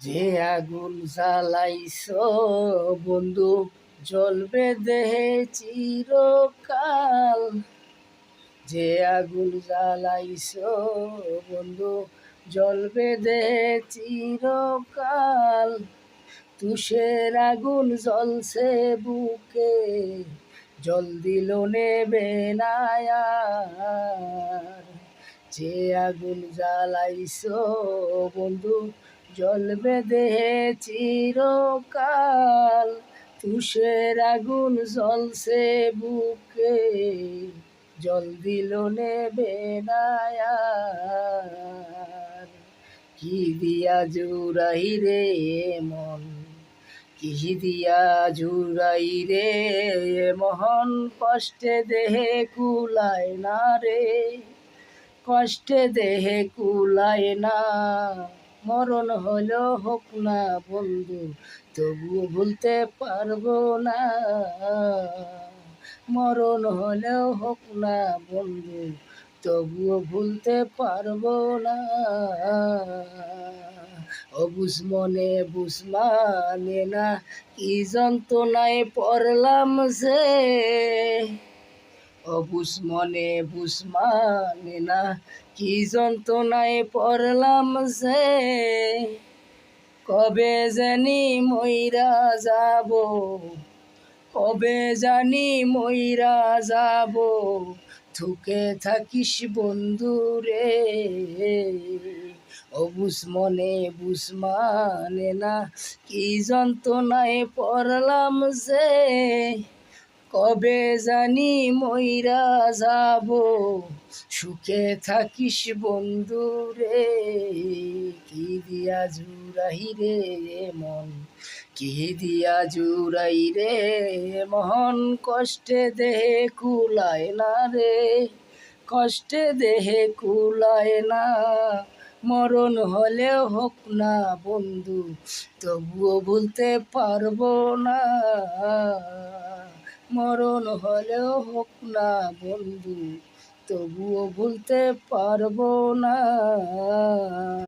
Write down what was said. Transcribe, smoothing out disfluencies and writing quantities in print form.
যে আগুন জ্বালাইছো বন্ধু জ্বলবে দেহে চিরকাল। যে আগুন জ্বালাইছো বন্ধু জ্বলবে দেহে চিরকাল। তুষের আগুন জ্বলছে বুকে, জল দিল নেবে না আর। যে আগুন জ্বালাইছো বন্ধু জ্বলবে দেহে চিরকাল। তুষের আগুন জ্বলছে বুকে, জল দিল নেবে না আর। কি দিয়া জুড়াই রে মন, কি দিয়া জুড়াই রে মহন, কষ্টে দেহে কুলায় না রে, কষ্টে দেহে কুলায় না। মরণ হলেও হোক না বন্ধু, তবুও ভুলতে পারবো না। মরণ হলেও হোক না বন্ধু, তবুও ভুলতে পারবো না। অবুঝ মনে বুঝ মানে না, কি যন্ত্রণায় পড়লাম যে। অবুঝ মনে বুঝ মানে না, কি যন্ত্রণায় পড়লাম যে। কবে জানি মইরা যাব, কবে জানি মইরা যাব, থুকে থাকিস বন্ধু রে। অবুঝ মনে বুঝ মানে না, কি যন্ত্রণায় পড়লাম যে। কবে জানি মইরা যাব, সুখে থাকিস বন্ধু রে। কি দিয়া জুড়াই রে মন, কি দিয়া জুড়াই রে মহন, কষ্টে দেহে কুলায় না রে, কষ্টে দেহে কুলায় না। মরণ হলেও হোক না বন্ধু, তবুও ভুলতে পারবো না। মরণ হলেও হোক না বন্ধু, তবুও ভুলতে পারবো না।